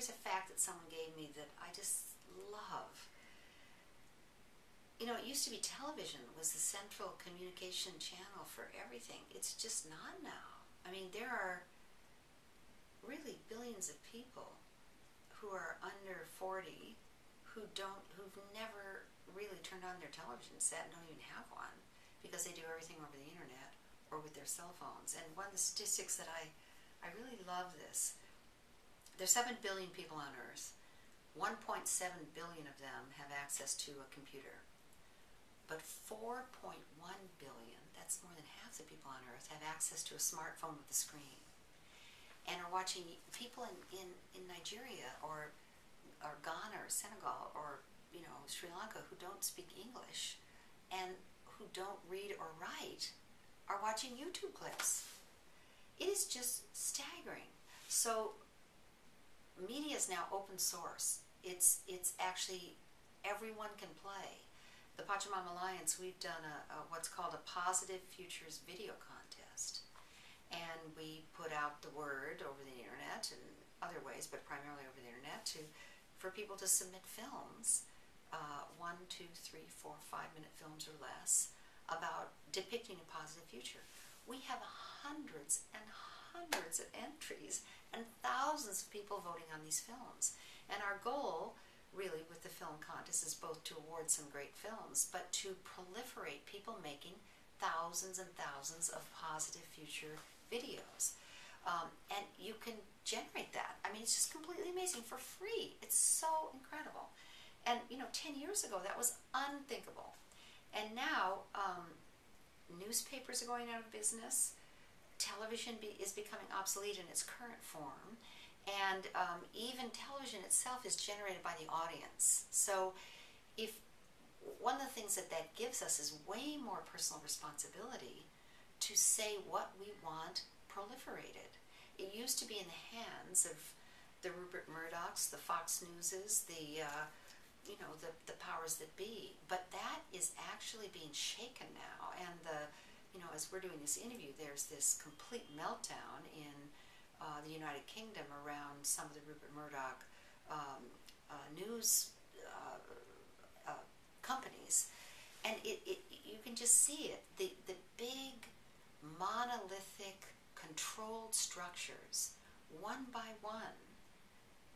here's a fact that someone gave me that I just love. You know, it used to be television was the central communication channel for everything. It's just not now. I mean, there are really billions of people who are under 40 who've never really turned on their television set and don't even have one because they do everything over the internet or with their cell phones. And one of the statistics that I really love this. There's 7 billion people on Earth. 1.7 billion of them have access to a computer. But 4.1 billion, that's more than half the people on Earth, have access to a smartphone with a screen. And are watching people in Nigeria or Ghana or Senegal or Sri Lanka who don't speak English and who don't read or write are watching YouTube clips. It is just staggering. So media is now open source. It's actually everyone can play. The Pachamama Alliance, we've done what's called a Positive Futures video contest. And we put out the word over the internet and other ways, but primarily over the internet, for people to submit films, 1, 2, 3, 4, 5-minute films or less, about depicting a positive future. We have hundreds and hundreds of entries and thousands of people voting on these films. And our goal, really, with the film contest is both to award some great films, but to proliferate people making thousands and thousands of positive future videos. And you can generate that. I mean, it's just completely amazing for free. It's so incredible. And, 10 years ago, that was unthinkable. And now, newspapers are going out of business. Television is becoming obsolete in its current form. And even television itself is generated by the audience. So one of the things that gives us is way more personal responsibility to say what we want proliferated. It used to be in the hands of the Rupert Murdochs, the Fox Newses, the powers that be. But that is actually being shaken now. And as we're doing this interview, there's this complete meltdown in the United Kingdom around some of the Rupert Murdoch news companies. And you can just see it. The big monolithic controlled structures, one by one,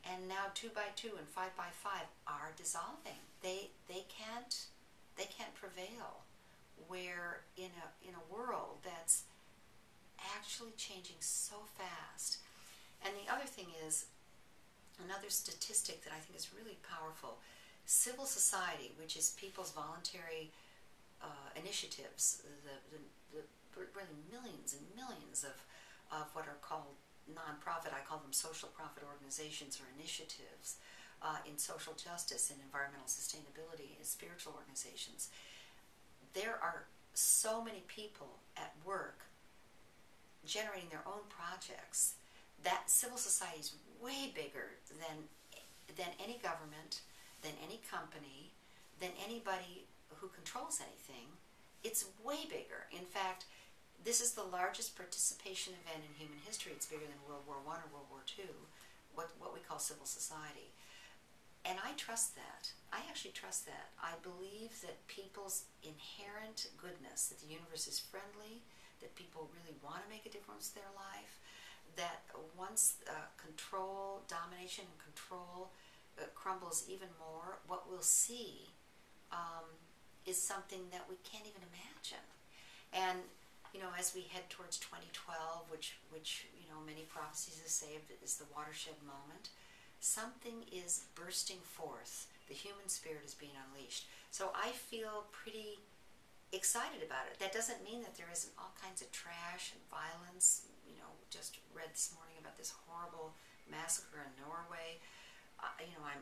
and now 2 by 2 and 5 by 5 are dissolving. They can't prevail. Where in a world that's actually changing so fast. And the other thing is, another statistic that I think is really powerful, civil society, which is people's voluntary initiatives, the really millions and millions of what are called nonprofit, I call them social profit organizations or initiatives in social justice and environmental sustainability and spiritual organizations. There are so many people at work generating their own projects that civil society is way bigger than any government, than any company, than anybody who controls anything. It's way bigger. In fact, this is the largest participation event in human history. It's bigger than World War I or World War II, what we call civil society. And I trust that. I actually trust that. I believe that people's inherent goodness, that the universe is friendly, that people really want to make a difference in their life, that once control, domination and control crumbles even more, what we'll see is something that we can't even imagine. And as we head towards 2012, which many prophecies have saved is the watershed moment, something is bursting forth. The human spirit is being unleashed. So I feel pretty excited about it. That doesn't mean that there isn't all kinds of trash and violence. Just read this morning about this horrible massacre in Norway. I'm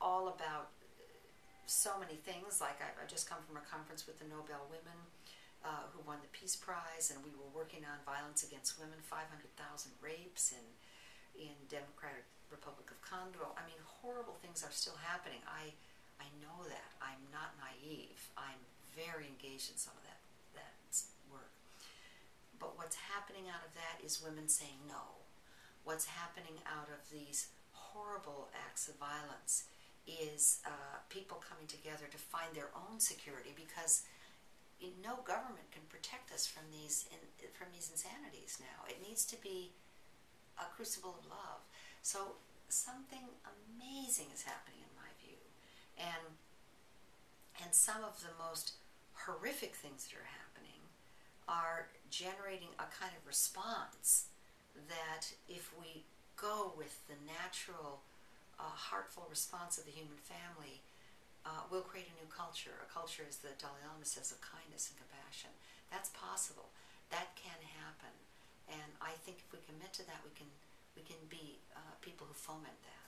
all about so many things. Like I've just come from a conference with the Nobel women who won the Peace Prize, and we were working on violence against women, 500,000 rapes in Democratic Republic of Congo. I mean, horrible things are still happening. I know that. I'm not naive. I'm very engaged in some of that work. But what's happening out of that is women saying no. What's happening out of these horrible acts of violence is people coming together to find their own security, because no government can protect us from these insanities now. It needs to be a crucible of love. So something amazing is happening in my view, and some of the most horrific things that are happening are generating a kind of response that, if we go with the natural, heartful response of the human family, we'll create a new culture. A culture, as the Dalai Lama says, of kindness and compassion. That's possible. That can happen. And I think if we commit to that, we can be people who foment that.